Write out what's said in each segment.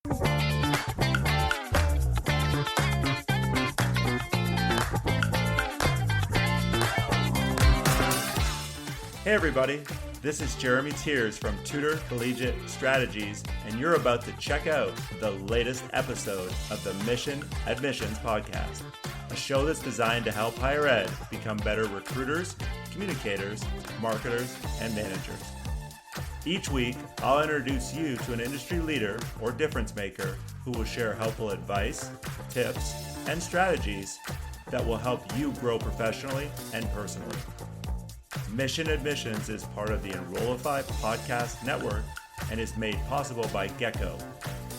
Hey everybody, this is Jeremy Tears from Tutor Collegiate Strategies, and you're about to check out the latest episode of the Mission Admissions Podcast, a show that's designed to help higher ed become better recruiters, communicators, marketers, and managers. Each week, I'll introduce you to an industry leader or difference maker who will share helpful advice, tips, and strategies that will help you grow professionally and personally. Mission Admissions is part of the Enrollify podcast network and is made possible by Gecko,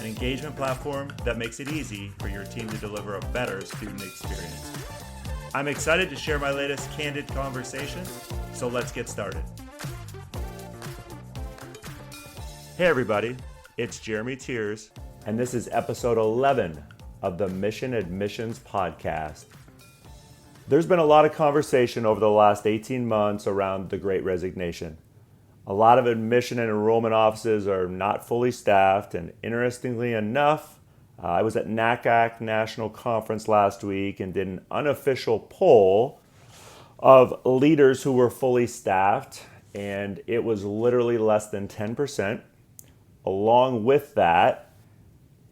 an engagement platform that makes it easy for your team to deliver a better student experience. I'm excited to share my latest candid conversation, so let's get started. Hey everybody, it's Jeremy Tears, and this is episode 11 of the Mission Admissions podcast. There's been a lot of conversation over the last 18 months around the Great Resignation. A lot of admission and enrollment offices are not fully staffed, and interestingly enough, I was at NACAC National Conference last week and did an unofficial poll of leaders who were fully staffed, and it was literally less than 10%. Along with that,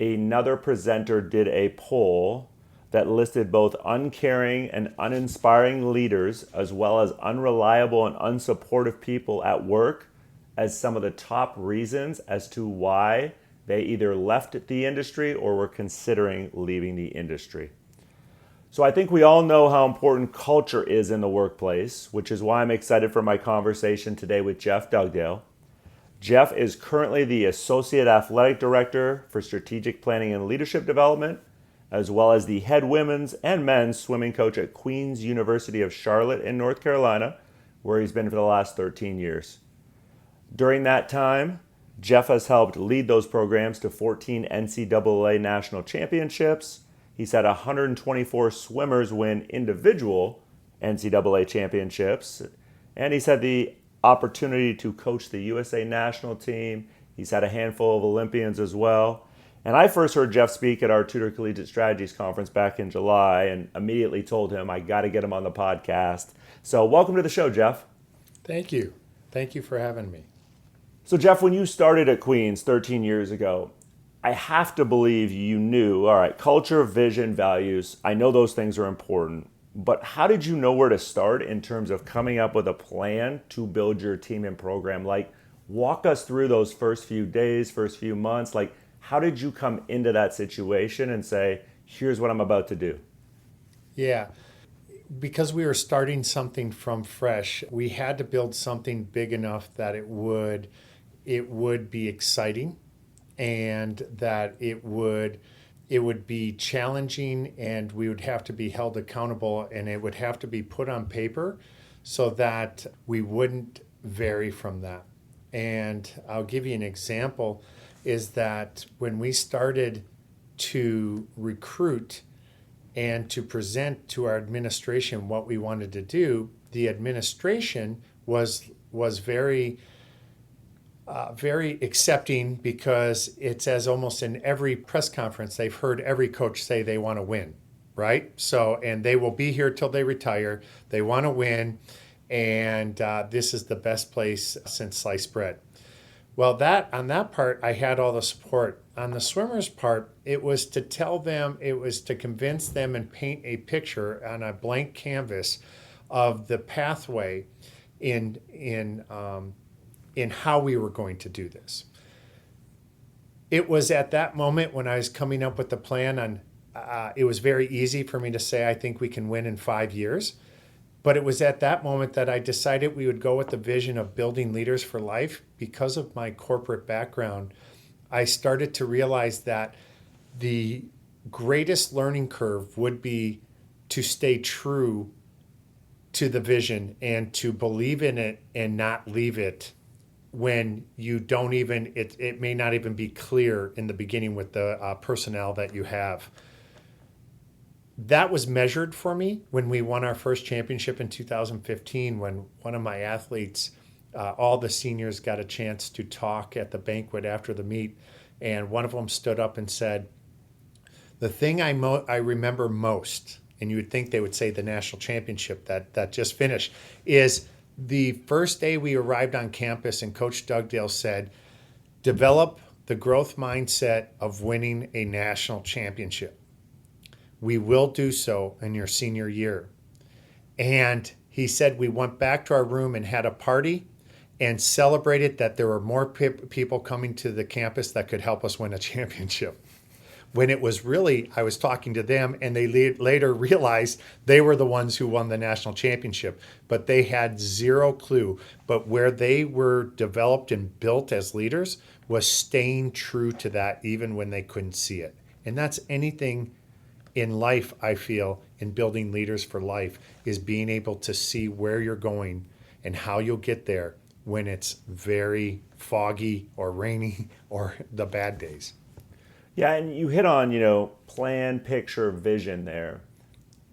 another presenter did a poll that listed both uncaring and uninspiring leaders, as well as unreliable and unsupportive people at work, as some of the top reasons as to why they either left the industry or were considering leaving the industry. So I think we all know how important culture is in the workplace, which is why I'm excited for my conversation today with Jeff Dugdale. Jeff is currently the Associate Athletic Director for Strategic Planning and Leadership Development, as well as the head women's and men's swimming coach at Queen's University of Charlotte in North Carolina, where he's been for the last 13 years. During that time, Jeff has helped lead those programs to 14 NCAA national championships. He's had 124 swimmers win individual NCAA championships, and he's had the opportunity to coach the USA national team. He's had a handful of Olympians as well. And I first heard Jeff speak at our Tutor Collegiate Strategies conference back in July and immediately told him I got to get him on the podcast. So welcome to the show, Jeff. Thank you. Thank you for having me. So Jeff, when you started at Queen's 13 years ago, I have to believe you knew, all right, culture, vision, values, I know those things are important, but how did you know where to start in terms of coming up with a plan to build your team and program? Like, walk us through those first few days, first few months, like, how did you come into that situation and say, here's what I'm about to do? Yeah, because we were starting something from fresh, we had to build something big enough that it would be exciting and that it would be challenging, and we would have to be held accountable, and it would have to be put on paper so that we wouldn't vary from that. And I'll give you an example. Is that when we started to recruit and to present to our administration what we wanted to do, the administration was very accepting, because it's as almost in every press conference, they've heard every coach say they want to win, right? So, and they will be here till they retire. They want to win, and this is the best place since sliced bread. Well, on that part, I had all the support. On the swimmers' part, it was to tell them, it was to convince them and paint a picture on a blank canvas of the pathway in how we were going to do this. It was at that moment when I was coming up with the plan, it was very easy for me to say, I think we can win in 5 years. But it was at that moment that I decided we would go with the vision of building leaders for life. Because of my corporate background, I started to realize that the greatest learning curve would be to stay true to the vision and to believe in it and not leave it when you don't even, it may not even be clear in the beginning with the personnel that you have. That was measured for me when we won our first championship in 2015, when one of my athletes, all the seniors got a chance to talk at the banquet after the meet. And one of them stood up and said, the thing I remember most, and you would think they would say the national championship that just finished, is the first day we arrived on campus and Coach Dugdale said, develop the growth mindset of winning a national championship. We will do so in your senior year. And he said we went back to our room and had a party and celebrated that there were more people coming to the campus that could help us win a championship. When it was really, I was talking to them and they later realized they were the ones who won the national championship, but they had zero clue. But where they were developed and built as leaders was staying true to that even when they couldn't see it. And that's anything in life, I feel, in building leaders for life, is being able to see where you're going and how you'll get there when it's very foggy or rainy or the bad days. Yeah, and you hit on, plan, picture, vision there.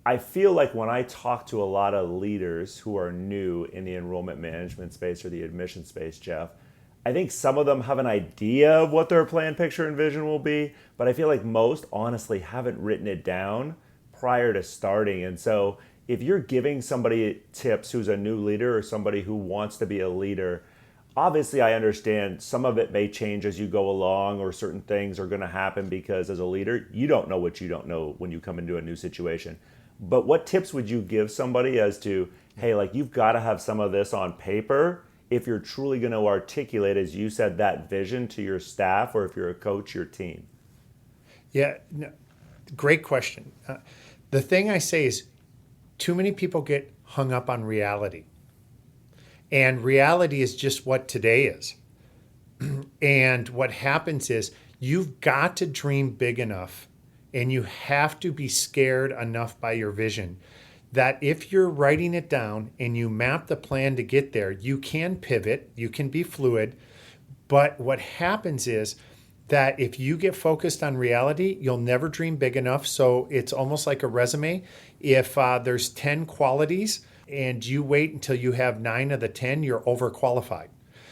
I feel like when I talk to a lot of leaders who are new in the enrollment management space or the admission space, Jeff, I think some of them have an idea of what their plan, picture, and vision will be, but I feel like most honestly haven't written it down prior to starting. And so if you're giving somebody tips who's a new leader or somebody who wants to be a leader, obviously I understand some of it may change as you go along, or certain things are going to happen because as a leader, you don't know what you don't know when you come into a new situation. But what tips would you give somebody as to, hey, like you've got to have some of this on paper if you're truly going to articulate, as you said, that vision to your staff, or if you're a coach, your team? Yeah, no, great question. The thing I say is too many people get hung up on reality. And reality is just what today is. And what happens is you've got to dream big enough and you have to be scared enough by your vision that if you're writing it down and you map the plan to get there, you can pivot, you can be fluid. But what happens is that if you get focused on reality, you'll never dream big enough. So it's almost like a resume. If there's 10 qualities and you wait until you have 9 of the 10, you're overqualified.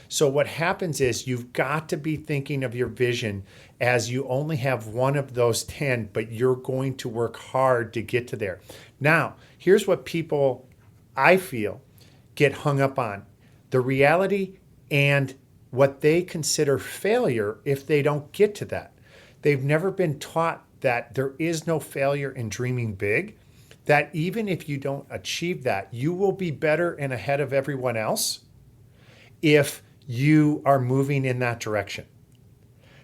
So what happens is you've got to be thinking of your vision as you only have one of those 10, but you're going to work hard to get to there. Now, here's what people, I feel, get hung up on. The reality and what they consider failure if they don't get to that. They've never been taught that there is no failure in dreaming big, that even if you don't achieve that, you will be better and ahead of everyone else if you are moving in that direction.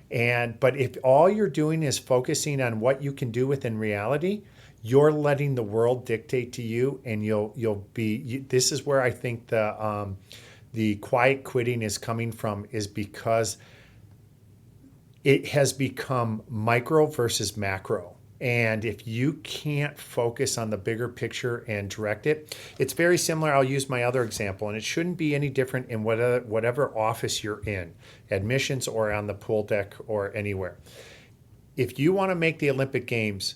But if all you're doing is focusing on what you can do within reality, you're letting the world dictate to you, and you'll be. This is where I think the quiet quitting is coming from, is because it has become micro versus macro. And if you can't focus on the bigger picture and direct it, it's very similar. I'll use my other example, and it shouldn't be any different in whatever office you're in, admissions or on the pool deck or anywhere. If you want to make the Olympic Games,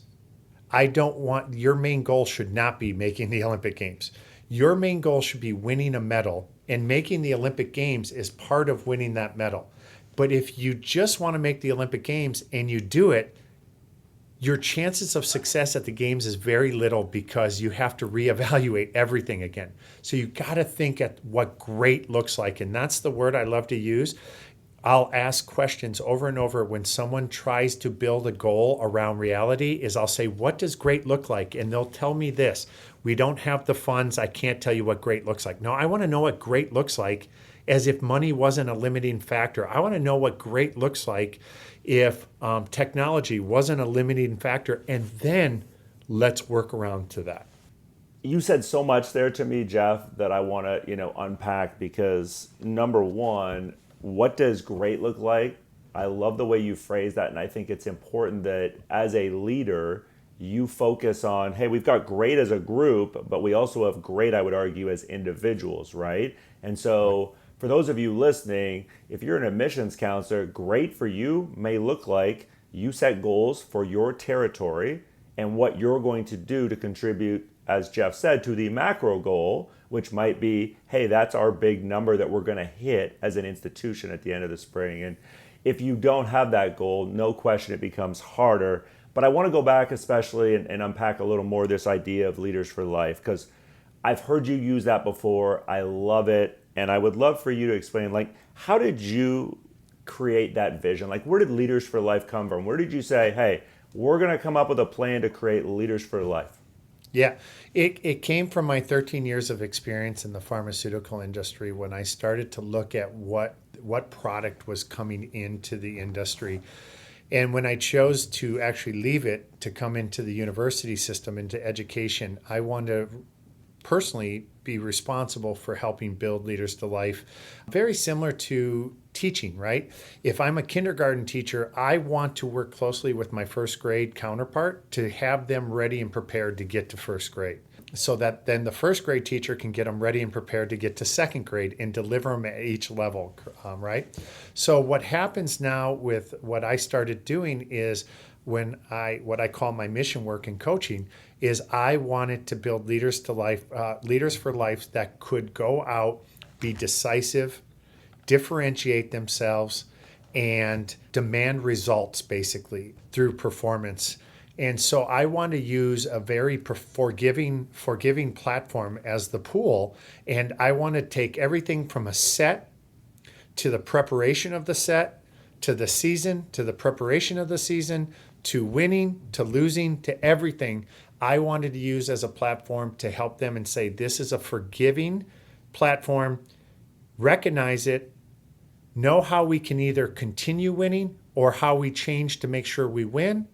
your main goal should not be making the Olympic Games. Your main goal should be winning a medal, and making the Olympic Games is part of winning that medal. But if you just want to make the Olympic Games and you do it, your chances of success at the games is very little, because you have to reevaluate everything again. So you got to think at what great looks like. And that's the word I love to use. I'll ask questions over and over when someone tries to build a goal around reality, is I'll say, what does great look like? And they'll tell me this: we don't have the funds. I can't tell you what great looks like. No, I want to know what great looks like, as if money wasn't a limiting factor. I want to know what great looks like if technology wasn't a limiting factor, and then let's work around to that. You said so much there to me, Jeff, that I want to, unpack, because number one, what does great look like? I love the way you phrase that, and I think it's important that as a leader, you focus on, hey, we've got great as a group, but we also have great, I would argue, as individuals, right? And so for those of you listening, if you're an admissions counselor, great for you may look like you set goals for your territory and what you're going to do to contribute, as Jeff said, to the macro goal, which might be, hey, that's our big number that we're going to hit as an institution at the end of the spring. And if you don't have that goal, no question it becomes harder. But I want to go back especially and unpack a little more this idea of leaders for life, because I've heard you use that before. I love it. And I would love for you to explain, like, how did you create that vision? Like, where did Leaders for Life come from? Where did you say, hey, we're going to come up with a plan to create Leaders for Life? Yeah, it came from my 13 years of experience in the pharmaceutical industry when I started to look at what product was coming into the industry. And when I chose to actually leave it to come into the university system, into education, I wanted to personally be responsible for helping build leaders to life. Very similar to teaching, right? If I'm a kindergarten teacher, I want to work closely with my first grade counterpart to have them ready and prepared to get to first grade, so that then the first grade teacher can get them ready and prepared to get to second grade and deliver them at each level, right? So what happens now with what I started doing is what I call my mission work in coaching is I wanted to build leaders to life, leaders for life that could go out, be decisive, differentiate themselves, and demand results basically through performance. And so I want to use a very forgiving platform as the pool. And I want to take everything from a set to the preparation of the set, to the season, to the preparation of the season, to winning, to losing, to everything. I wanted to use as a platform to help them and say, this is a forgiving platform, recognize it, know how we can either continue winning or how we change to make sure we win.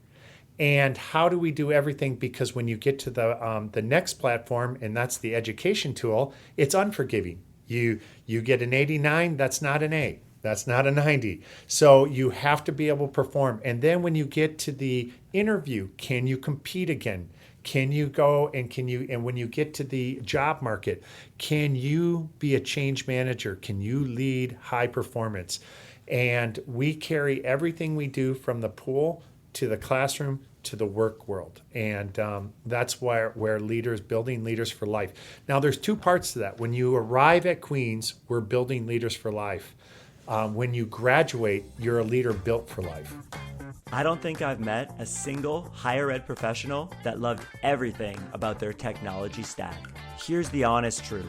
And how do we do everything? Because when you get to the next platform, and that's the education tool, it's unforgiving. You get an 89, that's not an A. That's not a 90. So you have to be able to perform. And then when you get to the interview, can you compete again? Can you go and when you get to the job market, can you be a change manager? Can you lead high performance? And we carry everything we do from the pool to the classroom to the work world. And that's where building leaders for life. Now there's two parts to that. When you arrive at Queens, we're building leaders for life. When you graduate, you're a leader built for life. I don't think I've met a single higher ed professional that loved everything about their technology stack. Here's the honest truth.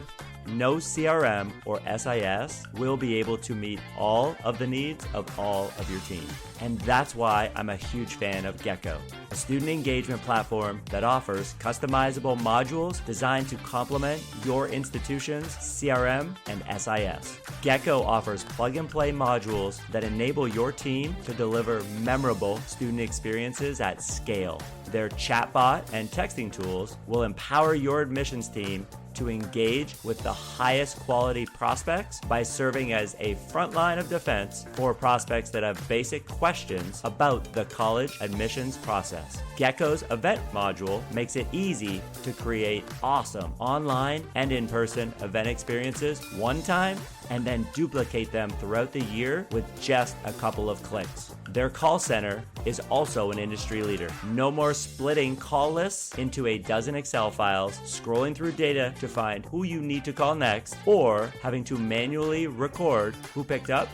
No CRM or SIS will be able to meet all of the needs of all of your team. And that's why I'm a huge fan of Gecko, a student engagement platform that offers customizable modules designed to complement your institution's CRM and SIS. Gecko offers plug-and-play modules that enable your team to deliver memorable student experiences at scale. Their chatbot and texting tools will empower your admissions team to engage with the highest quality prospects by serving as a front line of defense for prospects that have basic questions about the college admissions process. Gecko's event module makes it easy to create awesome online and in-person event experiences one time and then duplicate them throughout the year with just a couple of clicks. Their call center is also an industry leader. No more splitting call lists into a dozen Excel files, scrolling through data to find who you need to call next, or having to manually record who picked up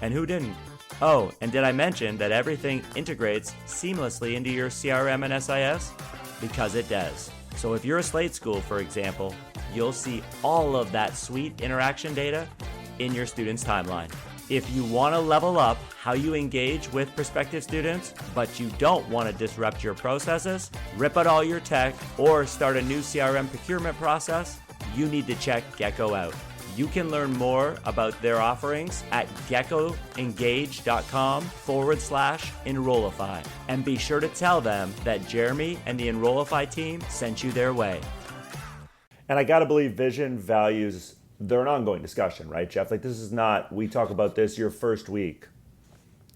and who didn't. Oh, and did I mention that everything integrates seamlessly into your CRM and SIS? Because it does. So if you're a Slate school, for example, you'll see all of that sweet interaction data in your student's timeline. If you want to level up how you engage with prospective students, but you don't want to disrupt your processes, rip out all your tech, or start a new CRM procurement process, you need to check Gecko out. You can learn more about their offerings at geckoengage.com/Enrollify. And be sure to tell them that Jeremy and the Enrollify team sent you their way. And I got to believe vision, values, they're an ongoing discussion, right, Jeff? Like, this is not, we talk about this your first week.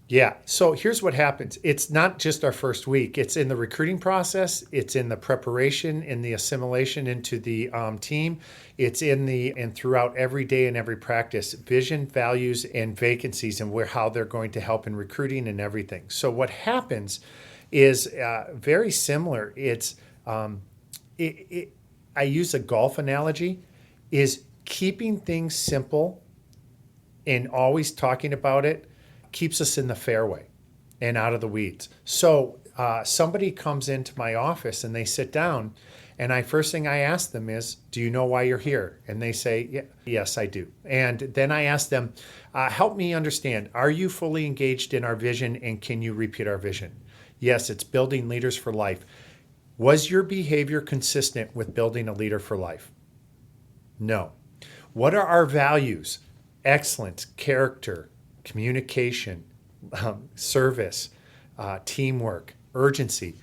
Yeah. So here's what happens. It's not just our first week. It's in the recruiting process. It's in the preparation, in the assimilation into the team. It's and throughout every day and every practice, vision, values, and vacancies, and how they're going to help in recruiting and everything. So what happens is very similar. I use a golf analogy, is keeping things simple and always talking about it keeps us in the fairway and out of the weeds. So somebody comes into my office and they sit down, and first thing I ask them is, do you know why you're here? And they say, yeah, yes, I do. And then I ask them, help me understand, are you fully engaged in our vision, and can you repeat our vision? Yes, it's building leaders for life. Was your behavior consistent with building a leader for life? No. What are our values? Excellence, character, communication, service, teamwork, urgency.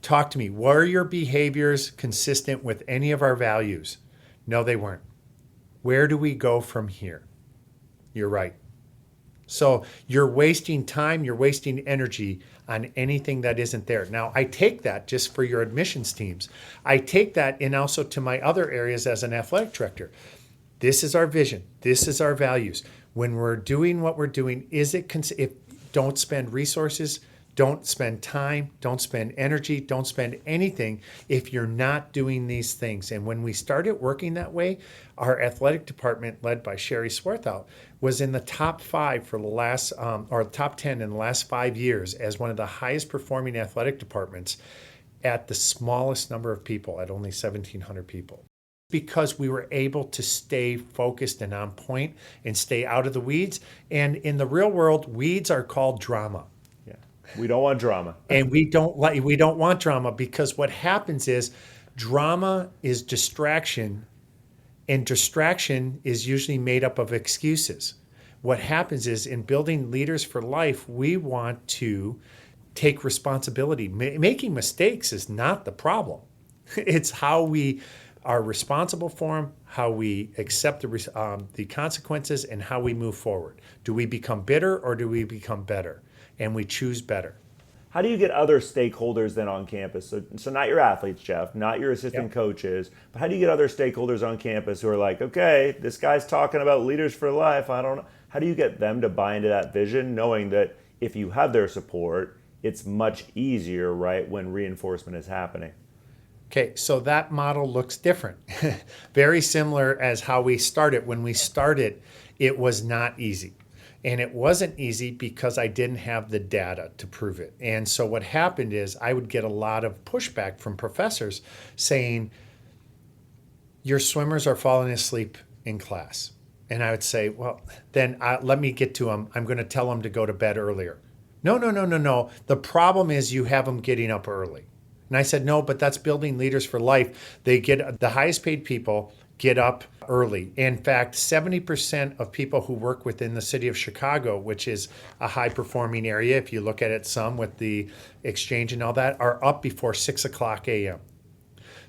Talk to me. Were your behaviors consistent with any of our values? No, they weren't. Where do we go from here? You're right. So you're wasting time, you're wasting energy on anything that isn't there. Now, I take that just for your admissions teams. I take that and also to my other areas as an athletic director. This is our vision. This is our values. When we're doing what we're doing, don't spend resources, don't spend time, don't spend energy, don't spend anything if you're not doing these things. And when we started working that way, our athletic department, led by Sherry Swarthout, was in the top 5 for the last, or top 10 in the last 5 years as one of the highest performing athletic departments at the smallest number of people, at only 1,700 people. Because we were able to stay focused and on point and stay out of the weeds. And in the real world, weeds are called drama. We don't want drama. And we don't want drama, because what happens is drama is distraction, and distraction is usually made up of excuses. What happens is, in building leaders for life, we want to take responsibility. Making mistakes is not the problem. It's how we are responsible for them, how we accept the consequences, and how we move forward. Do we become bitter, or do we become better? And we choose better. How do you get other stakeholders then on campus? So not your athletes, Jeff, not your assistant coaches, but how do you get other stakeholders on campus who are like, okay, this guy's talking about leaders for life, I don't know. How do you get them to buy into that vision, knowing that if you have their support, it's much easier, right, when reinforcement is happening? Okay, so that model looks different. Very similar as how we started. When we started, it was not easy. And it wasn't easy because I didn't have the data to prove it. And so what happened is I would get a lot of pushback from professors saying, your swimmers are falling asleep in class. And I would say, well, then let me get to them. I'm going to tell them to go to bed earlier. No. The problem is you have them getting up early. And I said, no, but that's building leaders for life. They get the highest paid people get up early. In fact, 70% of people who work within the city of Chicago, which is a high performing area, if you look at it some with the exchange and all that, are up before 6 o'clock a.m.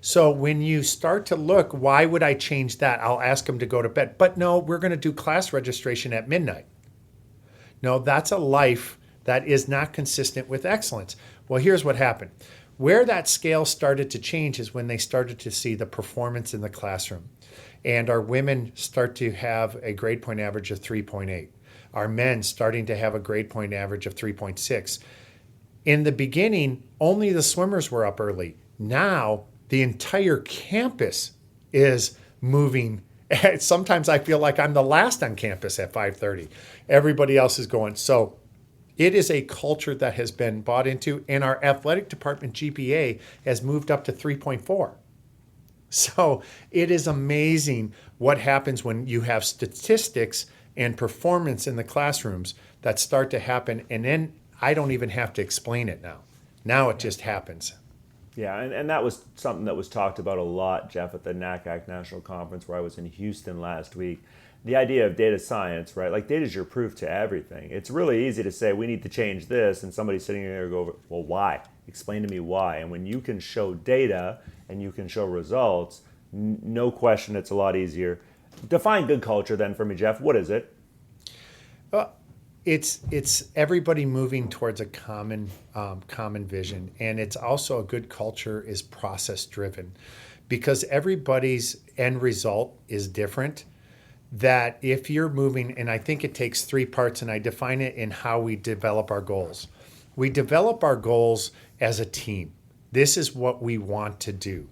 So when you start to look, why would I change that? I'll ask them to go to bed. But no, we're going to do class registration at midnight. No, that's a life that is not consistent with excellence. Well, here's what happened. Where that scale started to change is when they started to see the performance in the classroom. And our women start to have a grade point average of 3.8. Our men starting to have a grade point average of 3.6. In the beginning, only the swimmers were up early. Now, the entire campus is moving. Sometimes I feel like I'm the last on campus at 5:30. Everybody else is going. So it is a culture that has been bought into, and our athletic department GPA has moved up to 3.4. So it is amazing what happens when you have statistics and performance in the classrooms that start to happen, and then I don't even have to explain it now. Now it just happens. Yeah, and that was something that was talked about a lot, Jeff, at the NACAC National Conference where I was in Houston last week. The idea of data science, right? Like, data is your proof to everything. It's really easy to say, we need to change this, and somebody's sitting there and go, well, why? Explain to me why. And when you can show data and you can show results, no question it's a lot easier. Define good culture then for me, Jeff. What is it? It's everybody moving towards a common vision, and it's also a good culture is process driven, because everybody's end result is different. That if you're moving, and I think it takes 3 parts, and I define it in how we develop our goals. We develop our goals as a team. This is what we want to do.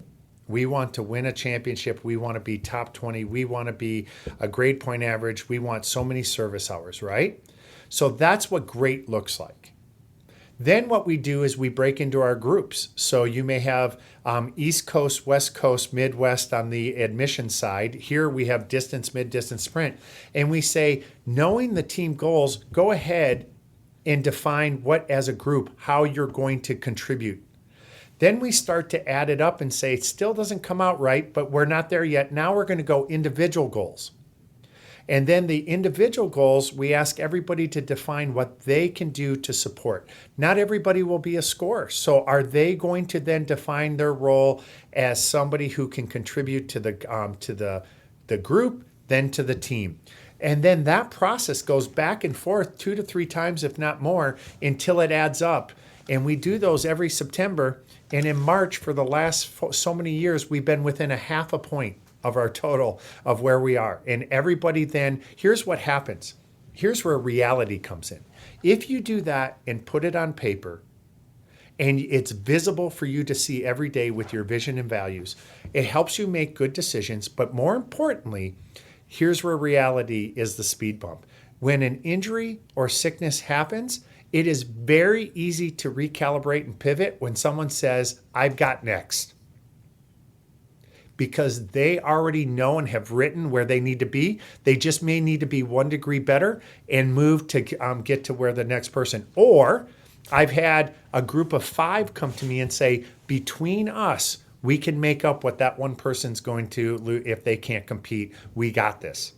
We want to win a championship. We want to be top 20. We want to be a grade point average. We want so many service hours, right? So that's what great looks like. Then what we do is we break into our groups. So you may have East Coast, West Coast, Midwest on the admission side. Here we have distance, mid-distance, sprint. And we say, knowing the team goals, go ahead and define what as a group, how you're going to contribute. Then we start to add it up and say, it still doesn't come out right, but we're not there yet. Now we're going to go individual goals. And then the individual goals, we ask everybody to define what they can do to support. Not everybody will be a scorer. So are they going to then define their role as somebody who can contribute to the group, then to the team? And then that process goes back and forth 2 to 3 times, if not more, until it adds up. And we do those every September. And in March, for the last so many years, we've been within a half a point of our total of where we are. And everybody then, here's what happens. Here's where reality comes in. If you do that and put it on paper, and it's visible for you to see every day with your vision and values, it helps you make good decisions. But more importantly, here's where reality is the speed bump. When an injury or sickness happens, it is very easy to recalibrate and pivot when someone says, I've got next. Because they already know and have written where they need to be. They just may need to be 1 degree better and move to get to where the next person. Or I've had a group of 5 come to me and say, between us, we can make up what that one person's going to lose if they can't compete. We got this.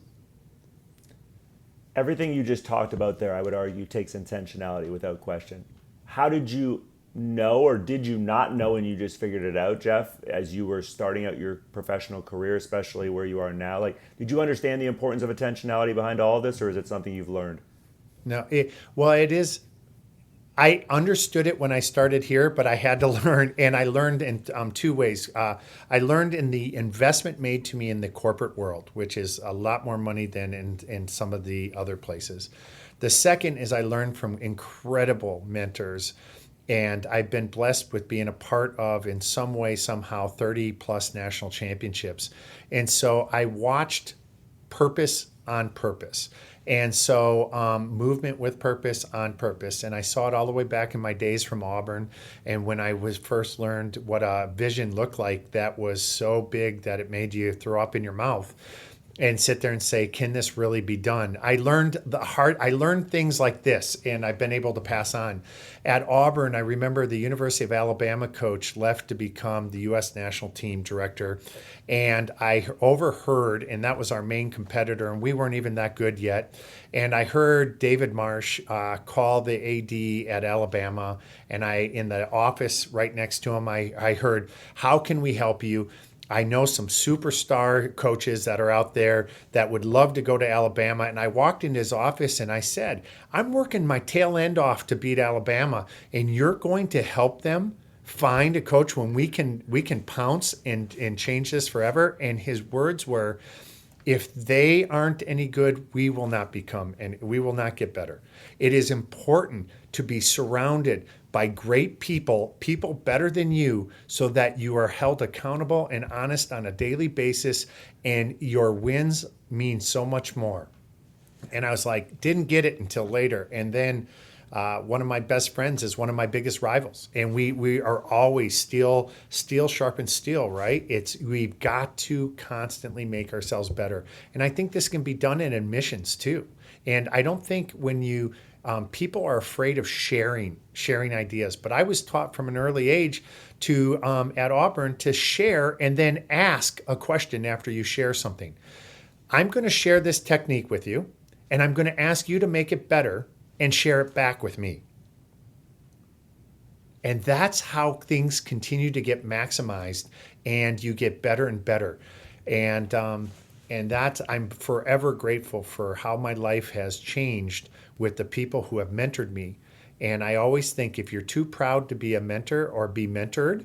Everything you just talked about there, I would argue, takes intentionality without question. How did you know, or did you not know and you just figured it out, Jeff, as you were starting out your professional career, especially where you are now? Like, did you understand the importance of intentionality behind all of this, or is it something you've learned? No, it is. I understood it when I started here, but I had to learn, and I learned in 2 ways. I learned in the investment made to me in the corporate world, which is a lot more money than in some of the other places. The second is I learned from incredible mentors, and I've been blessed with being a part of, in some way, somehow, 30 plus national championships. And so I watched purpose on purpose. And so movement with purpose on purpose. And I saw it all the way back in my days from Auburn. And when I was first learned what a vision looked like, that was so big that it made you throw up in your mouth and sit there and say, can this really be done? I learned things like this, and I've been able to pass on. At Auburn, I remember the University of Alabama coach left to become the U.S. national team director, and I overheard, and that was our main competitor, and we weren't even that good yet, and I heard David Marsh call the AD at Alabama, and in the office right next to him, I heard, how can we help you? I know some superstar coaches that are out there that would love to go to Alabama. And I walked into his office and I said, I'm working my tail end off to beat Alabama, and you're going to help them find a coach when we can pounce and change this forever. And his words were, if they aren't any good, we will not become, and we will not get better. It is important to be surrounded by great people better than you, so that you are held accountable and honest on a daily basis, and your wins mean so much more. And I was like, didn't get it until later. And then one of my best friends is one of my biggest rivals. And we are always steel sharpens steel, right? We've got to constantly make ourselves better. And I think this can be done in admissions too. And I don't think when people are afraid of sharing ideas, but I was taught from an early age to at Auburn to share and then ask a question after you share something. I'm going to share this technique with you, and I'm going to ask you to make it better and share it back with me. And that's how things continue to get maximized, and you get better and better. And that, I'm forever grateful for how my life has changed with the people who have mentored me. And I always think if you're too proud to be a mentor or be mentored,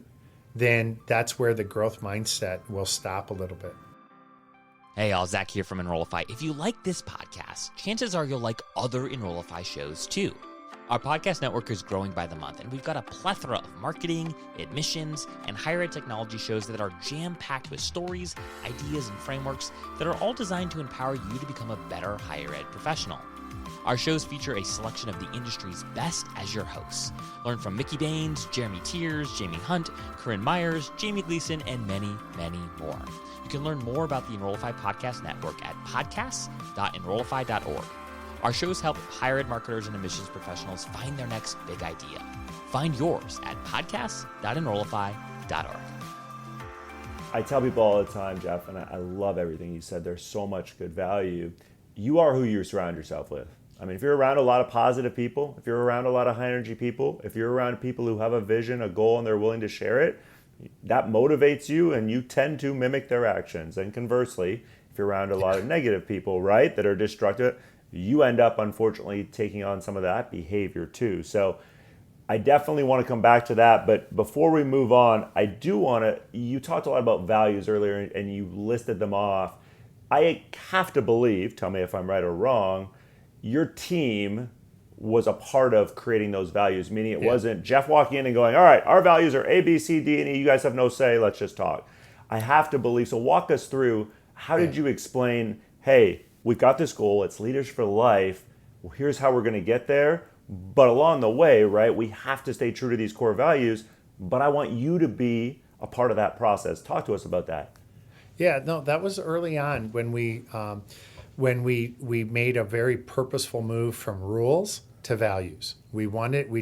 then that's where the growth mindset will stop a little bit. Hey y'all, Zach here from Enrollify. If you like this podcast, chances are you'll like other Enrollify shows too. Our podcast network is growing by the month, and we've got a plethora of marketing, admissions, and higher ed technology shows that are jam-packed with stories, ideas, and frameworks that are all designed to empower you to become a better higher ed professional. Our shows feature a selection of the industry's best as your hosts. Learn from Mickey Baines, Jeremy Tears, Jaime Hunt, Corynn Myers, Jaime Gleason, and many, many more. You can learn more about the Enrollify Podcast Network at podcasts.enrollify.org. Our shows help higher ed marketers and admissions professionals find their next big idea. Find yours at podcasts.enrollify.org. I tell people all the time, Jeff, and I love everything you said. There's so much good value. You are who you surround yourself with. I mean, if you're around a lot of positive people, if you're around a lot of high energy people, if you're around people who have a vision, a goal, and they're willing to share it, that motivates you and you tend to mimic their actions. And conversely, if you're around a lot of negative people, right, that are destructive, you end up, unfortunately, taking on some of that behavior too. So I definitely want to come back to that. But before we move on, I do want to, you talked a lot about values earlier and you listed them off. I have to believe, tell me if I'm right or wrong, your team was a part of creating those values, meaning it wasn't Jeff walking in and going, all right, our values are A, B, C, D, and E. You guys have no say. Let's just talk. I have to believe. So walk us through, how did you explain, hey, we've got this goal. It's Leaders for Life. Well, here's how we're going to get there. But along the way, right, we have to stay true to these core values. But I want you to be a part of that process. Talk to us about that. Yeah, no, that was early on when we made a very purposeful move from rules to values. We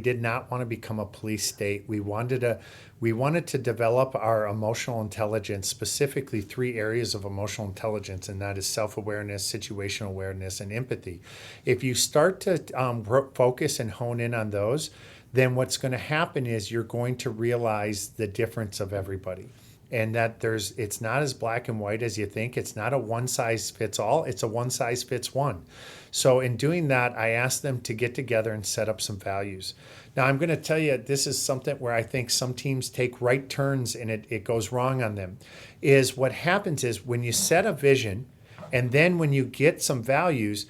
did not want to become a police state. We wanted to develop our emotional intelligence, specifically 3 areas of emotional intelligence, and that is self-awareness, situational awareness, and empathy. If you start to focus and hone in on those, then what's going to happen is you're going to realize the difference of everybody. And that it's not as black and white as you think. It's not a one size fits all. It's a one size fits one. So in doing that, I asked them to get together and set up some values. Now I'm going to tell you, this is something where I think some teams take right turns and it goes wrong on them. Is what happens is when you set a vision and then when you get some values,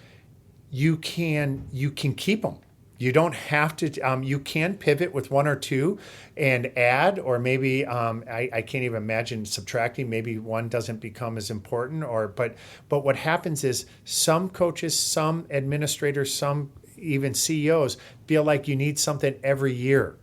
you can keep them. You don't have to, you can pivot with 1 or 2 and add, or maybe, I can't even imagine subtracting, maybe one doesn't become as important, but what happens is some coaches, some administrators, some even CEOs feel like you need something every year.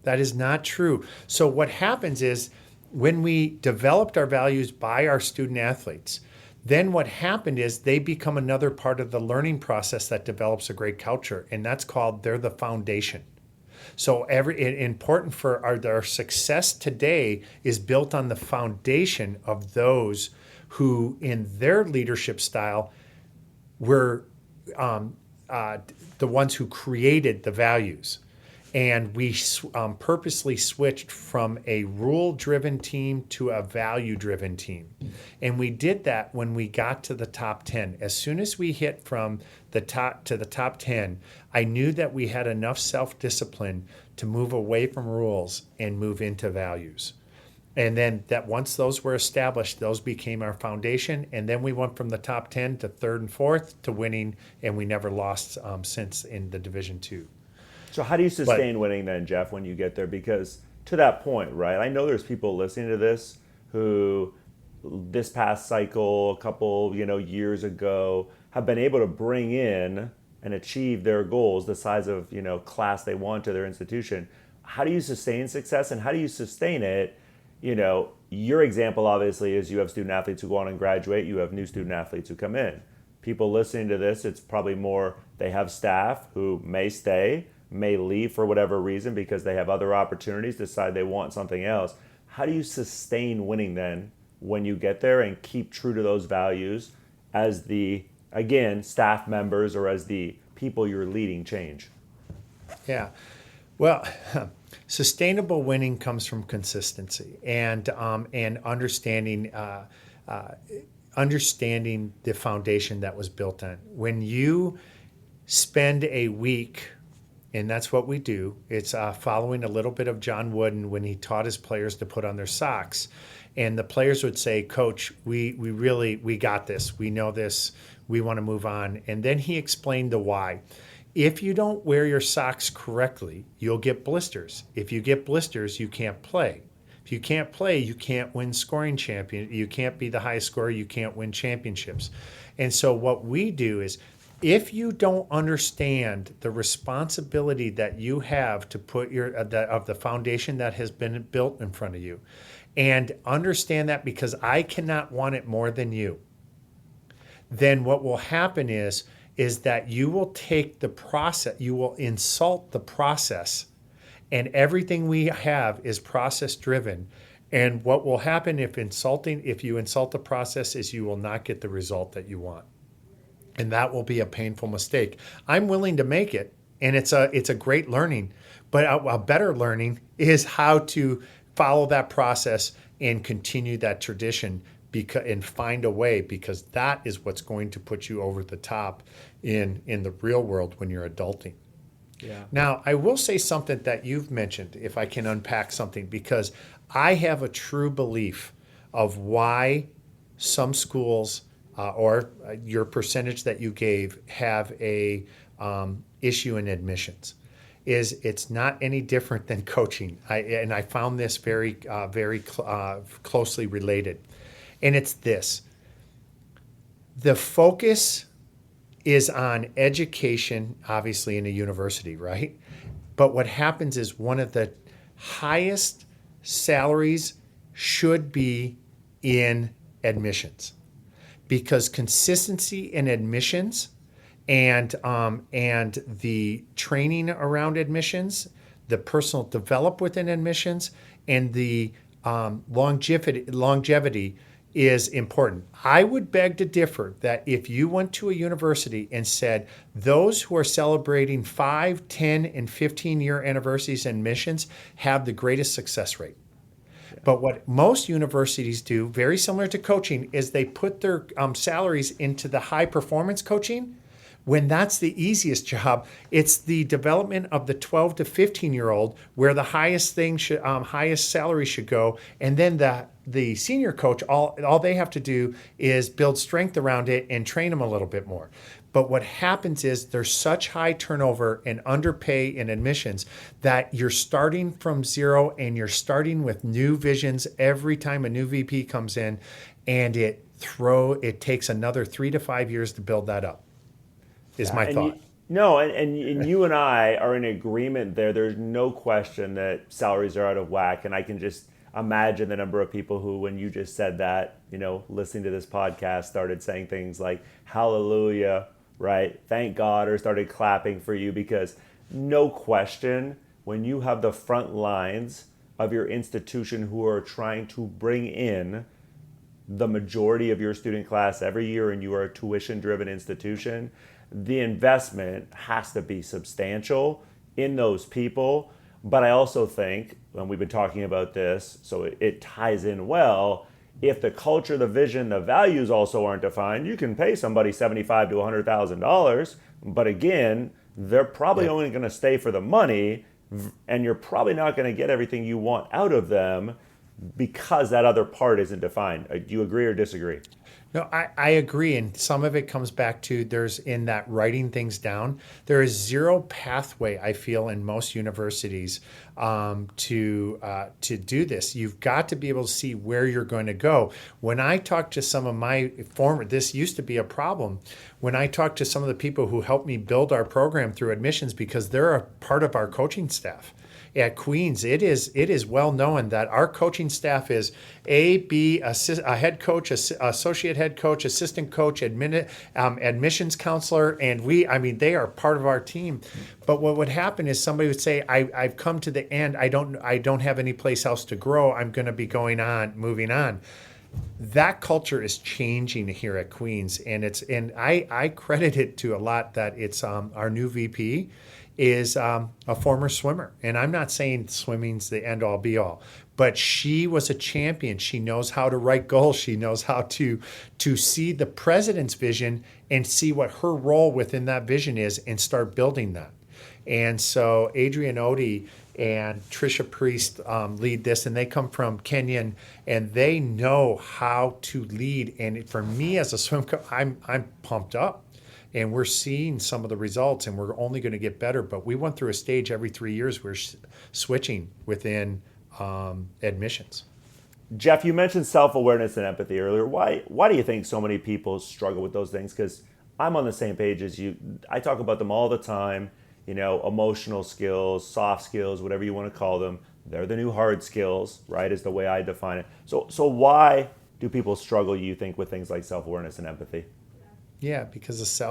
That is not true. So what happens is when we developed our values by our student athletes, then what happened is they become another part of the learning process that develops a great culture, and that's called they're the foundation. So important for our success today is built on the foundation of those who, in their leadership style, were the ones who created the values. And we purposely switched from a rule-driven team to a value-driven team. And we did that when we got to the top 10. As soon as we hit from the top to the top 10, I knew that we had enough self-discipline to move away from rules and move into values. And then that once those were established, those became our foundation. And then we went from the top 10 to 3rd and 4th to winning, and we never lost since in the Division II. So how do you sustain winning then, Jeff, when you get there? Because to that point, right, I know there's people listening to this who this past cycle, a couple years ago, have been able to bring in and achieve their goals, the size of class they want to their institution. How do you sustain success, and how do you sustain it? Your example obviously is you have student athletes who go on and graduate, you have new student athletes who come in. People listening to this, it's probably more they have staff who may stay, may leave for whatever reason because they have other opportunities, decide they want something else. How do you sustain winning then when you get there and keep true to those values as the, again, staff members or as the people you're leading change? Yeah. Well, sustainable winning comes from consistency and understanding the foundation that was built on. When you spend a week, and that's what we do, it's following a little bit of John Wooden when he taught his players to put on their socks. And the players would say, Coach, we got this. We know this. We want to move on. And then he explained the why. If you don't wear your socks correctly, you'll get blisters. If you get blisters, you can't play. If you can't play, you can't win scoring champion. You can't be the highest scorer. You can't win championships. And so what we do is If you don't understand the responsibility that you have to put of the foundation that has been built in front of you, and understand that because I cannot want it more than you, then what will happen is that you will take the process, you will insult the process, and everything we have is process driven. And what will happen if you insult the process is you will not get the result that you want. And that will be a painful mistake. I'm willing to make it, and it's a great learning, but a better learning is how to follow that process and continue that tradition and find a way, because that is what's going to put you over the top in the real world when you're adulting. Yeah. Now, I will say something that you've mentioned, if I can unpack something, because I have a true belief of why some schools or your percentage that you gave have a issue in admissions. It's not any different than coaching. I found this very closely related. And it's this: the focus is on education, obviously in a university, right? But what happens is one of the highest salaries should be in admissions, because consistency in admissions and the training around admissions, the personal develop within admissions, and the longevity is important. I would beg to differ that if you went to a university and said those who are celebrating 5, 10, and 15-year anniversaries in admissions have the greatest success rate. But what most universities do, very similar to coaching, is they put their salaries into the high performance coaching, when that's the easiest job. It's the development of the 12 to 15-year-old where the highest salary should go. And then the senior coach, all they have to do is build strength around it and train them a little bit more. But what happens is there's such high turnover and underpay in admissions that you're starting from zero and you're starting with new visions every time a new VP comes in, and it takes another 3 to 5 years to build that up. Is my thought. And you and I are in agreement there. There's no question that salaries are out of whack, and I can just imagine the number of people who, when you just said that, listening to this podcast, started saying things like hallelujah, right? Thank God, or started clapping for you, because no question, when you have the front lines of your institution who are trying to bring in the majority of your student class every year, and you are a tuition-driven institution, the investment has to be substantial in those people. But I also think, and we've been talking about this, so it ties in well, if the culture, the vision, the values also aren't defined, you can pay somebody $75,000 to $100,000, but again, they're probably only going to stay for the money, and you're probably not going to get everything you want out of them because that other part isn't defined. Do you agree or disagree? No, I agree. And some of it comes back to in that writing things down, there is zero pathway, I feel, in most universities to do this. You've got to be able to see where you're going to go. When I talk to some of my this used to be a problem, when I talk to some of the people who helped me build our program through admissions, because they're a part of our coaching staff. At Queens, it is well known that our coaching staff is a head coach, associate head coach, assistant coach, admissions counselor, and they are part of our team. But what would happen is somebody would say, I've come to the end. I don't have any place else to grow. I'm going to be moving on. That culture is changing here at Queens, and I credit it to a lot that it's our new VP is a former swimmer. And I'm not saying swimming's the end all be all, but she was a champion. She knows how to write goals. She knows how to see the president's vision and see what her role within that vision is and start building that. And so Adrian Odie and Trisha Priest lead this, and they come from Kenya, and they know how to lead. And for me as a swim coach, I'm pumped up. And we're seeing some of the results, and we're only going to get better. But we went through a stage every 3 years. We're switching within admissions. Jeff, you mentioned self-awareness and empathy earlier. Why do you think so many people struggle with those things? Because I'm on the same page as you. I talk about them all the time. Emotional skills, soft skills, whatever you want to call them. They're the new hard skills, right? Is the way I define it. So why do people struggle, you think, with things like self-awareness and empathy? Yeah, because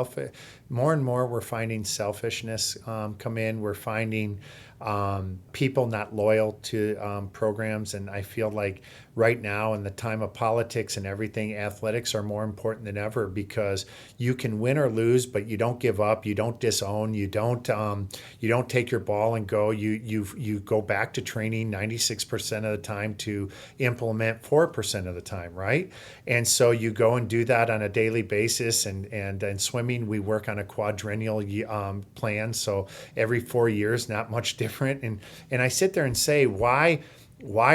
more and more we're finding selfishness come in. We're finding people not loyal to programs. And I feel like right now, in the time of politics and everything, athletics are more important than ever, because you can win or lose, but you don't give up, you don't disown, you don't take your ball and go. You go back to training 96% of the time to implement 4% of the time, right? And so you go and do that on a daily basis. And swimming, we work on a quadrennial plan. So every 4 years, not much different. And I sit there and say, why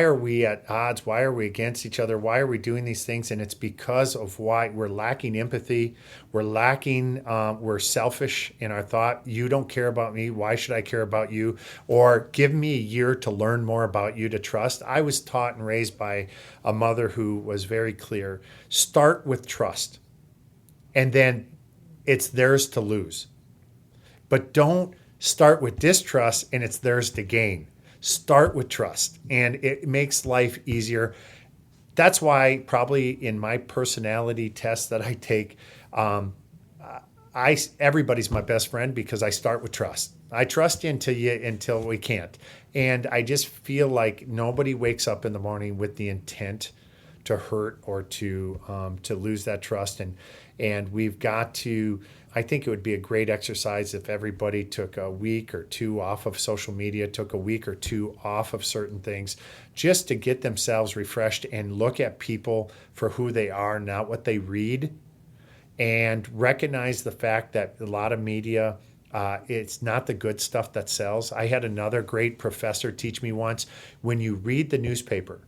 are we at odds? Why are we against each other? Why are we doing these things? And it's because of why we're lacking empathy. We're selfish in our thought. You don't care about me. Why should I care about you? Or give me a year to learn more about you to trust. I was taught and raised by a mother who was very clear. Start with trust. And then it's theirs to lose. But don't start with distrust and it's theirs to gain. Start with trust, and it makes life easier. That's why probably in my personality test that I take, everybody's my best friend, because I start with trust. I trust you until we can't. And I just feel like nobody wakes up in the morning with the intent to hurt or to lose that trust. And we've got to, I think it would be a great exercise if everybody took a week or two off of social media, took a week or two off of certain things, just to get themselves refreshed and look at people for who they are, not what they read, and recognize the fact that a lot of media, it's not the good stuff that sells. I had another great professor teach me once, when you read the newspaper,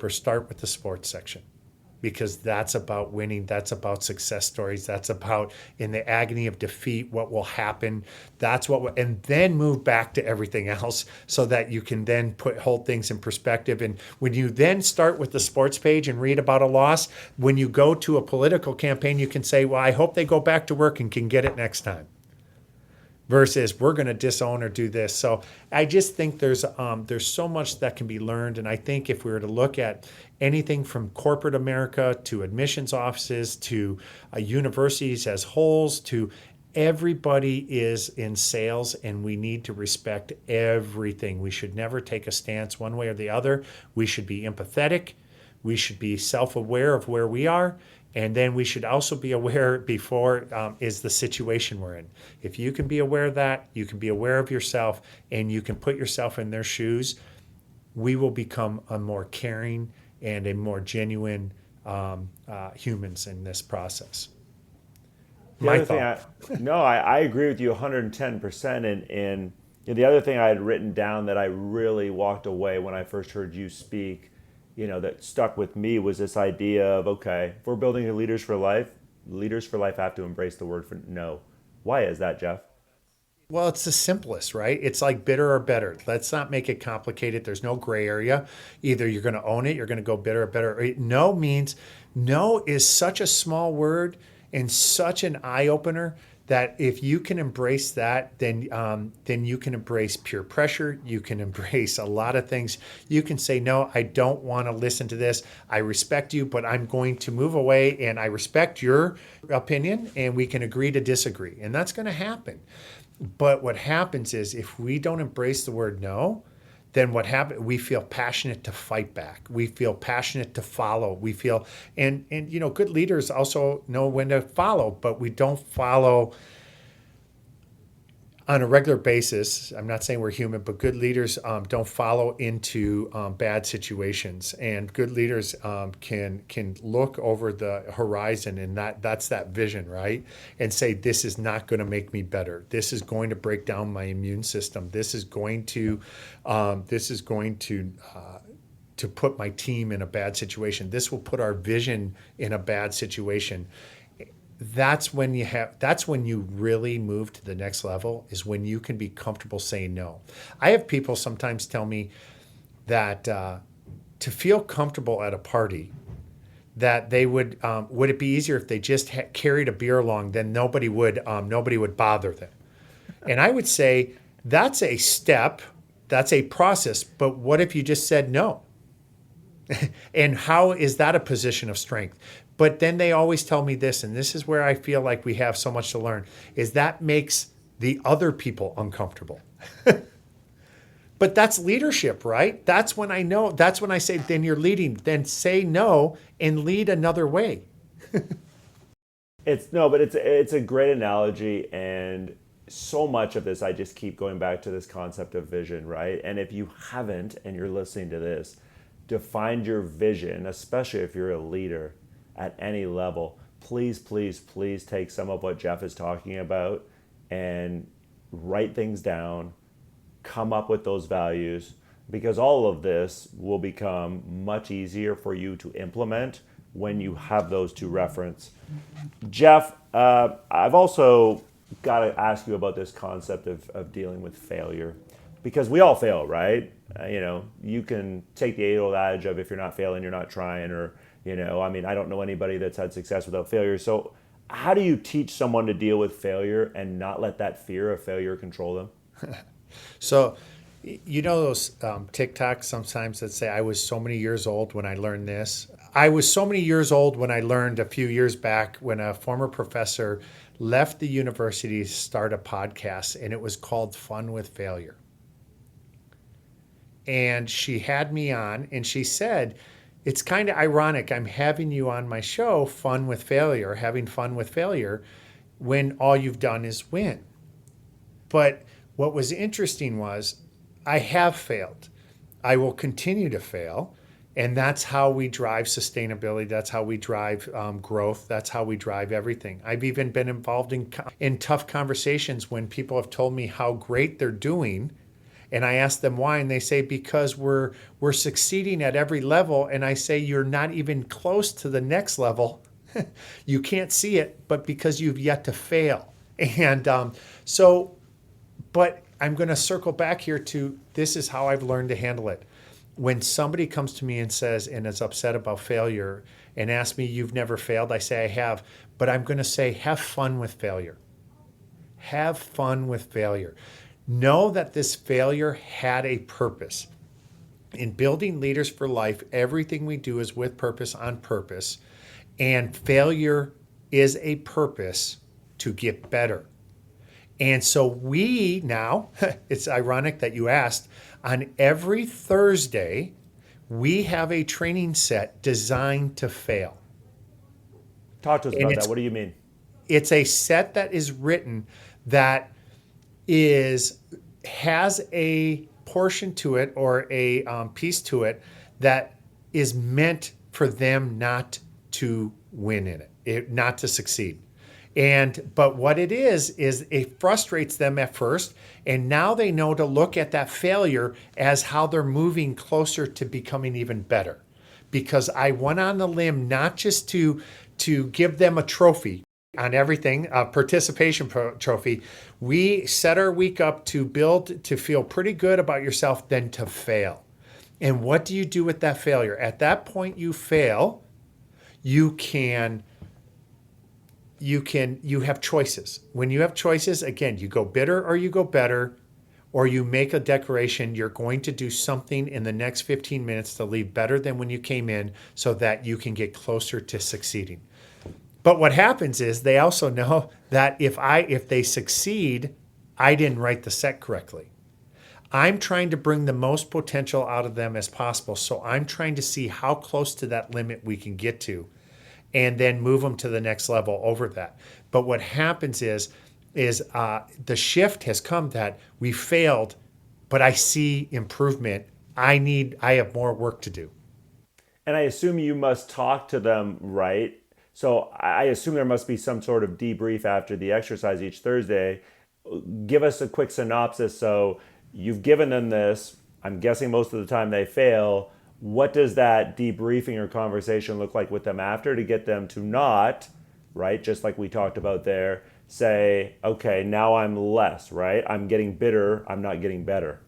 start with the sports section, because that's about winning. That's about success stories. That's about, in the agony of defeat, what will happen. And then move back to everything else, so that you can then hold things in perspective. And when you then start with the sports page and read about a loss, when you go to a political campaign, you can say, well, I hope they go back to work and can get it next time. Versus, we're going to disown or do this. So I just think there's so much that can be learned. And I think if we were to look at anything from corporate America to admissions offices to universities as wholes, to everybody is in sales, and we need to respect everything. We should never take a stance one way or the other. We should be empathetic. We should be self-aware of where we are. And then we should also be aware before is the situation we're in. If you can be aware of that, you can be aware of yourself, and you can put yourself in their shoes, we will become a more caring and a more genuine humans in this process. I agree with you 110%. And the other thing I had written down that I really walked away when I first heard you speak, that stuck with me, was this idea of, okay, if we're building leaders for life have to embrace the word for no. Why is that, Jeff? Well, it's the simplest, right? It's like bitter or better. Let's not make it complicated. There's no gray area. Either you're going to own it, you're going to go bitter or better. No is such a small word and such an eye-opener that if you can embrace that, then you can embrace peer pressure. You can embrace a lot of things. You can say, no, I don't want to listen to this. I respect you, but I'm going to move away, and I respect your opinion, and we can agree to disagree. And that's going to happen. But what happens is, if we don't embrace the word no, then what happens? We feel passionate to fight back. We feel passionate to follow. We feel, and good leaders also know when to follow, but we don't follow on a regular basis. I'm not saying we're human, but good leaders don't follow into bad situations. And good leaders can look over the horizon, and that's that vision, right? And say, this is not going to make me better. This is going to break down my immune system. This is going to put my team in a bad situation. This will put our vision in a bad situation. That's when you really move to the next level, is when you can be comfortable saying no. I have people sometimes tell me that to feel comfortable at a party, that they would it be easier if they just carried a beer along, then nobody would bother them. And I would say that's a step, that's a process, but what if you just said no? And how is that a position of strength? But then they always tell me this, and this is where I feel like we have so much to learn, is that makes the other people uncomfortable. But that's leadership, right? That's when I know, that's when I say, then you're leading, then say no and lead another way. It's a great analogy, and so much of this, I just keep going back to this concept of vision, right? And if you haven't, and you're listening to this, define your vision, especially if you're a leader at any level. Please, please, please take some of what Jeff is talking about and write things down, come up with those values, because all of this will become much easier for you to implement when you have those to reference. Jeff, I've also got to ask you about this concept of dealing with failure, because we all fail, right? You can take the age-old adage of if you're not failing, you're not trying, or, I don't know anybody that's had success without failure. So how do you teach someone to deal with failure and not let that fear of failure control them? So, those TikToks sometimes that say, I was so many years old when I learned this. I was so many years old when I learned a few years back when a former professor left the university to start a podcast, and it was called Fun with Failure. And she had me on, and she said, it's kind of ironic, I'm having you on my show, Fun with Failure, having fun with failure, when all you've done is win. But what was interesting was I have failed. I will continue to fail. And that's how we drive sustainability. That's how we drive growth. That's how we drive everything. I've even been involved in tough conversations when people have told me how great they're doing. And I ask them why, and they say, because we're succeeding at every level. And I say, you're not even close to the next level. You can't see it, but because you've yet to fail. And but I'm going to circle back here to this is how I've learned to handle it. When somebody comes to me and says, and is upset about failure and asks me, you've never failed, I say I have, but I'm going to say, have fun with failure. Have fun with failure. Know that this failure had a purpose. In building leaders for life, everything we do is with purpose, on purpose, and failure is a purpose to get better. And so we now, it's ironic that you asked, on every Thursday, we have a training set designed to fail. Talk to us about that. What do you mean? It's a set that is written that has a portion to it or a piece to it that is meant for them not to win in it, not to succeed. But what it is it frustrates them at first, and now they know to look at that failure as how they're moving closer to becoming even better. Because I went on the limb not just to give them a trophy on everything, a participation trophy. We set our week up to feel pretty good about yourself, then to fail. And what do you do with that failure? At that point you fail, you have choices. When you have choices, again, you go bitter or you go better, or you make a declaration you're going to do something in the next 15 minutes to leave better than when you came in so that you can get closer to succeeding. But what happens is they also know that if they succeed, I didn't write the set correctly. I'm trying to bring the most potential out of them as possible. So I'm trying to see how close to that limit we can get to, and then move them to the next level over that. But what happens is the shift has come that we failed, but I see improvement. I have more work to do. And I assume you must talk to them, right? So I assume there must be some sort of debrief after the exercise each Thursday. Give us a quick synopsis. So you've given them this. I'm guessing most of the time they fail. What does that debriefing or conversation look like with them after to get them to not, right, just like we talked about there, say, okay, now I'm less, right? I'm getting bitter, I'm not getting better.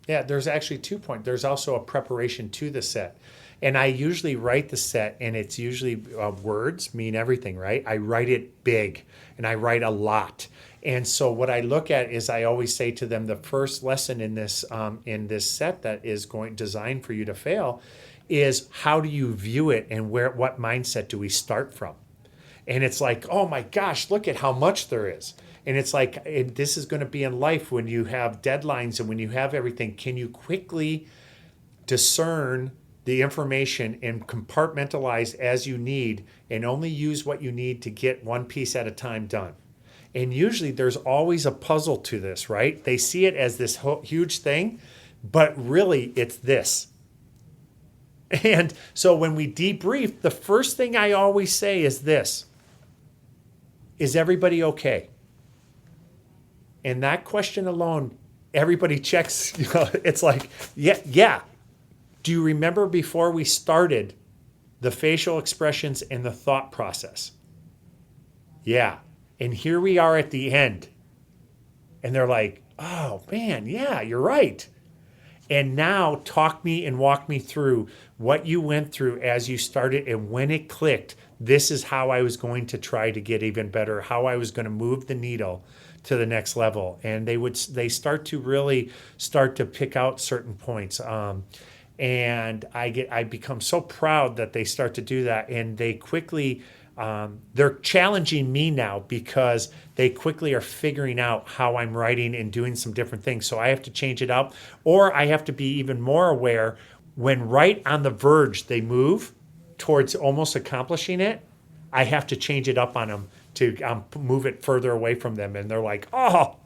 Yeah, there's actually 2 points. There's also a preparation to the set. And I usually write the set, and it's usually words mean everything, right? I write it big, and I write a lot. And so what I look at is I always say to them, the first lesson in this set that is designed for you to fail is how do you view it, and what mindset do we start from? And it's like, oh my gosh, look at how much there is. And it's like, this is going to be in life when you have deadlines and when you have everything. Can you quickly discern the information and compartmentalize as you need and only use what you need to get one piece at a time done? And usually there's always a puzzle to this, right? They see it as this huge thing, but really it's this. And so when we debrief, the first thing I always say is this: is everybody okay? And that question alone, everybody checks, it's like, yeah. Do you remember before we started the facial expressions and the thought process? Yeah. And here we are at the end. And they're like, oh man, yeah, you're right. And now walk me through what you went through as you started, and when it clicked, this is how I was going to try to get even better, how I was going to move the needle to the next level. And they start to pick out certain points. And I become so proud that they start to do that, and they quickly they're challenging me now because they quickly are figuring out how I'm writing and doing some different things. So I have to change it up, or I have to be even more aware when right on the verge they move towards almost accomplishing it. I have to change it up on them to move it further away from them, and they're like, oh.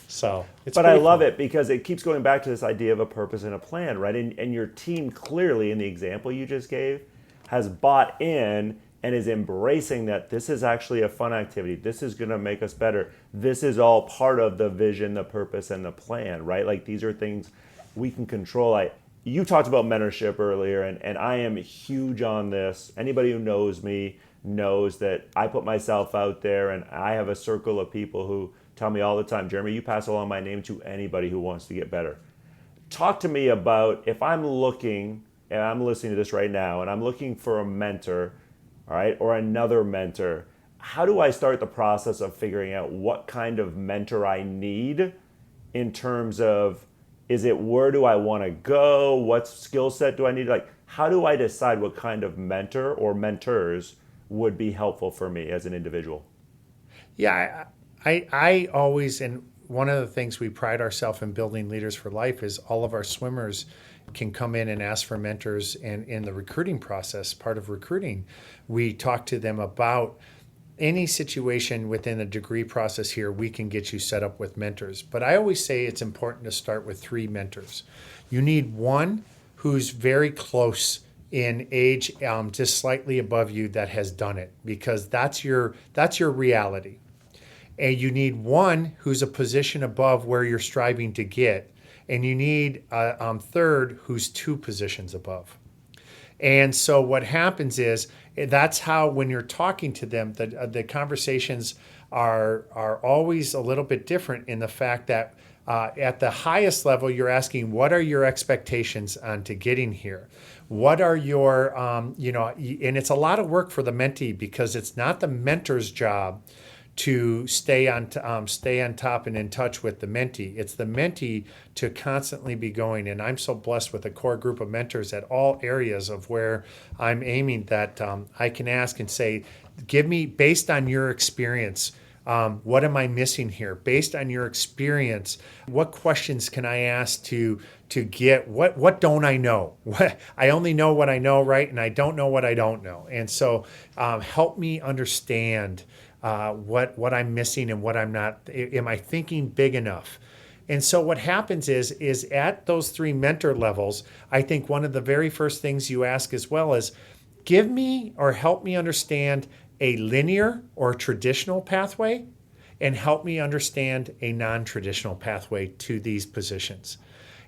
So but I love it because it keeps going back to this idea of a purpose and a plan, right? And your team clearly, in the example you just gave, has bought in and is embracing that this is actually a fun activity. This is going to make us better. This is all part of the vision, the purpose, and the plan, right? Like, these are things we can control. You talked about mentorship earlier, and I am huge on this. Anybody who knows me knows that I put myself out there, and I have a circle of people who tell me all the time, Jeremy, you pass along my name to anybody who wants to get better. Talk to me about, if I'm looking, and I'm listening to this right now, and I'm looking for a mentor, all right, or another mentor, how do I start the process of figuring out what kind of mentor I need in terms of, is it where do I want to go? What skill set do I need? Like, how do I decide what kind of mentor or mentors would be helpful for me as an individual? Yeah, I always, and one of the things we pride ourselves in building leaders for life is all of our swimmers can come in and ask for mentors. And in the recruiting process, part of recruiting, we talk to them about any situation within the degree process here, we can get you set up with mentors. But I always say it's important to start with 3 mentors. You need one who's very close in age, just slightly above you, that has done it, because that's your reality. And you need one who's a position above where you're striving to get. And you need a third who's 2 positions above. And so what happens is, that's how, when you're talking to them, the conversations are always a little bit different, in the fact that at the highest level, you're asking, what are your expectations on to getting here? What are your, and it's a lot of work for the mentee, because it's not the mentor's job to stay on top and in touch with the mentee. It's the mentee to constantly be going. And I'm so blessed with a core group of mentors at all areas of where I'm aiming, that I can ask and say, give me, based on your experience, what am I missing here? Based on your experience, what questions can I ask to get, what don't I know? I only know what I know, right? And I don't know what I don't know. And so help me understand what I'm missing and what I'm not. Am I thinking big enough? And so what happens is at those 3 mentor levels, I think one of the very first things you ask as well is, give me or help me understand a linear or traditional pathway, and help me understand a non-traditional pathway to these positions.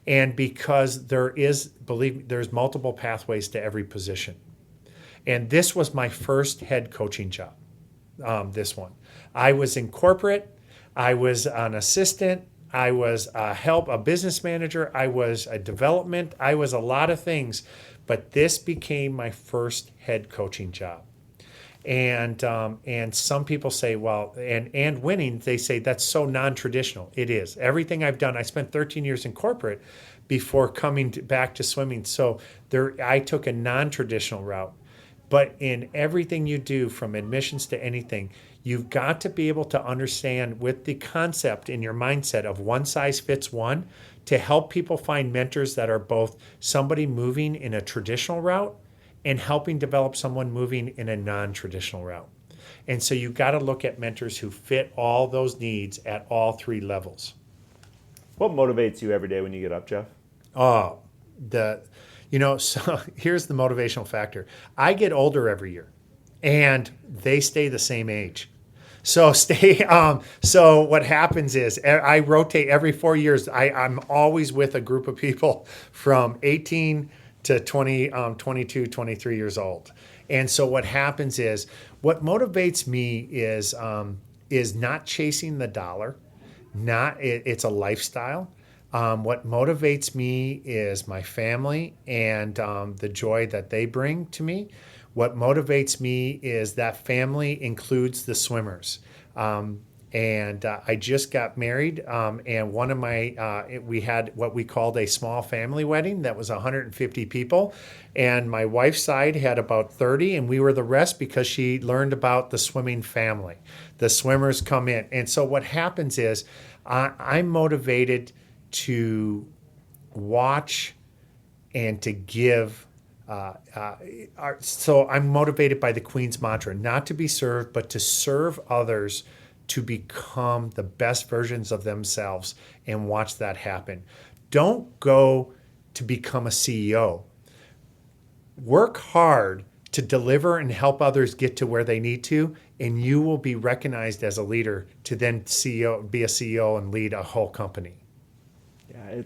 And because there's multiple pathways to every position. And this was my first head coaching job. This one, I was in corporate, I was an assistant, I was a business manager. I was a development. I was a lot of things, but this became my first head coaching job. And some people say, well, and winning, they say that's so non-traditional. It is. Everything I've done, I spent 13 years in corporate before coming back to swimming. So I took a non-traditional route. But in everything you do, from admissions to anything, you've got to be able to understand with the concept in your mindset of one size fits one to help people find mentors that are both somebody moving in a traditional route and helping develop someone moving in a non-traditional route. And so you've got to look at mentors who fit all those needs at all three levels. What motivates you every day when you get up, Jeff? So here's the motivational factor. I get older every year and they stay the same age. So what happens is I rotate every 4 years. I'm always with a group of people from 18 to 20, 22, 23 years old. And so what happens is, what motivates me is not chasing the dollar. It's a lifestyle. What motivates me is my family and the joy that they bring to me. What motivates me is that family includes the swimmers. I just got married, and one of we had what we called a small family wedding that was 150 people, and my wife's side had about 30, and we were the rest because she learned about the swimming family. The swimmers come in, and so what happens is I'm motivated to watch and to give. So I'm motivated by the Queen's mantra, not to be served, but to serve others to become the best versions of themselves and watch that happen. Don't go to become a CEO. Work hard to deliver and help others get to where they need to, and you will be recognized as a leader to then be a CEO and lead a whole company. Yeah,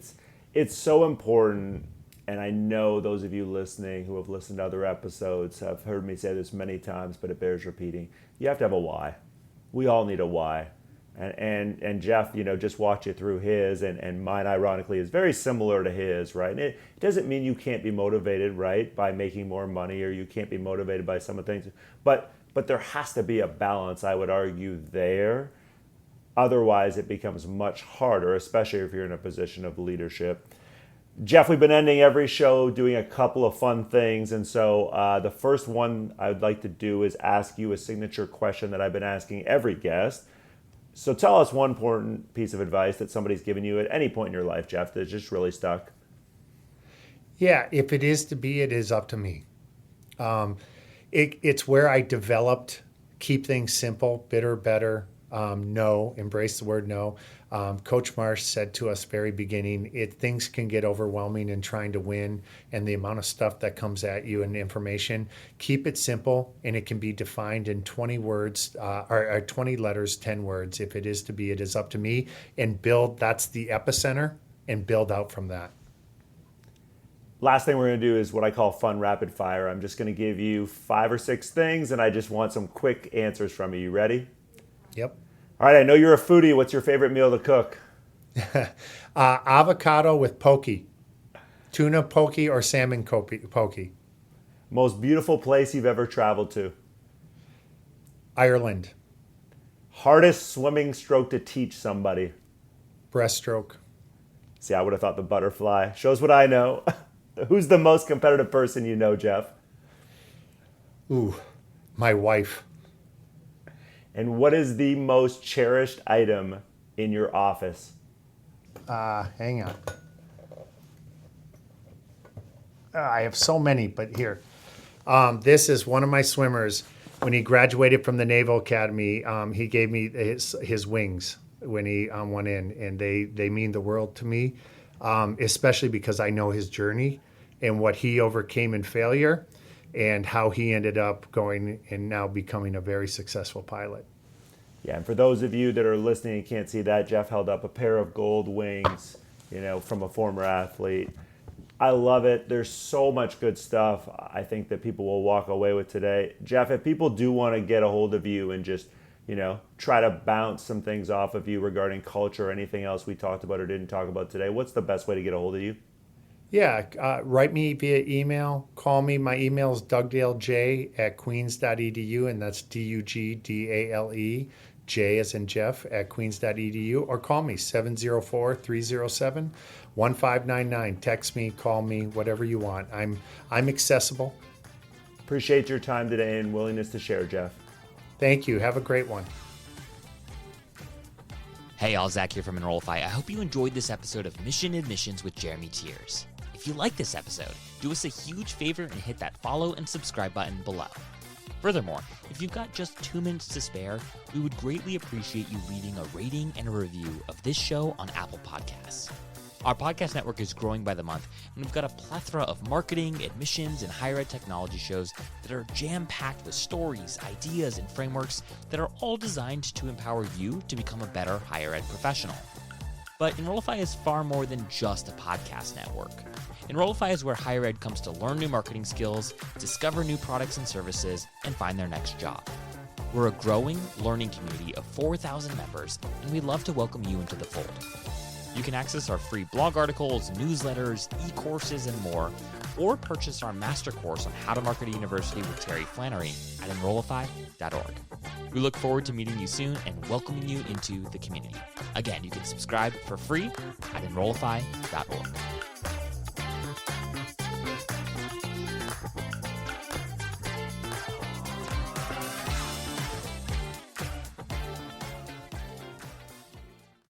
it's so important, and I know those of you listening who have listened to other episodes have heard me say this many times, but it bears repeating. You have to have a why. We all need a why. And Jeff, just watch it through his, and mine, ironically, is very similar to his, right? And it doesn't mean you can't be motivated, right, by making more money, or you can't be motivated by some of the things. But there has to be a balance, I would argue, there. Otherwise, it becomes much harder, especially if you're in a position of leadership. Jeff, we've been ending every show doing a couple of fun things. And so the first one I would like to do is ask you a signature question that I've been asking every guest. So tell us one important piece of advice that somebody's given you at any point in your life, Jeff, that's just really stuck. Yeah, if it is to be, it is up to me. It's where I developed keep things simple, bitter, better, no, embrace the word no. Coach Marsh said to us very beginning, things can get overwhelming in trying to win, and the amount of stuff that comes at you and information. Keep it simple, and it can be defined in 20 words or 20 letters, 10 words. If it is to be, it is up to me. And build, that's the epicenter, and build out from that. Last thing we're going to do is what I call fun rapid fire. I'm just going to give you 5 or 6 things, and I just want some quick answers from you. You ready? Yep. All right, I know you're a foodie. What's your favorite meal to cook? Avocado with poke. Tuna poke or salmon poke. Most beautiful place you've ever traveled to? Ireland. Hardest swimming stroke to teach somebody? Breaststroke. See, I would have thought the butterfly. Shows what I know. Who's the most competitive person you know, Jeff? Ooh, my wife. And what is the most cherished item in your office? Hang on. I have so many, but here. This is one of my swimmers. When he graduated from the Naval Academy, he gave me his wings when he went in, and they mean the world to me, especially because I know his journey and what he overcame in failure and how he ended up going and now becoming a very successful pilot. Yeah, and for those of you that are listening and can't see that, Jeff held up a pair of gold wings, from a former athlete. I love it. There's so much good stuff I think that people will walk away with today. Jeff, if people do want to get a hold of you and just try to bounce some things off of you regarding culture or anything else we talked about or didn't talk about today, what's the best way to get a hold of you? Yeah, write me via email, call me. My email is dugdalej@queens.edu, and that's Dugdale, J as in Jeff, at queens.edu, or call me 704-307-1599. Text me, call me, whatever you want. I'm accessible. Appreciate your time today and willingness to share, Jeff. Thank you. Have a great one. Hey, all, Zach here from Enrollify. I hope you enjoyed this episode of Mission Admissions with Jeremy Tears. If you like this episode, do us a huge favor and hit that follow and subscribe button below. Furthermore, if you've got just 2 minutes to spare, we would greatly appreciate you leaving a rating and a review of this show on Apple Podcasts. Our podcast network is growing by the month, and we've got a plethora of marketing, admissions, and higher ed technology shows that are jam-packed with stories, ideas, and frameworks that are all designed to empower you to become a better higher ed professional. But Enrollify is far more than just a podcast network. Enrollify is where higher ed comes to learn new marketing skills, discover new products and services, and find their next job. We're a growing learning community of 4,000 members, and we'd love to welcome you into the fold. You can access our free blog articles, newsletters, e-courses, and more, or purchase our master course on how to market a university with Terry Flannery at enrollify.org. We look forward to meeting you soon and welcoming you into the community. Again, you can subscribe for free at enrollify.org.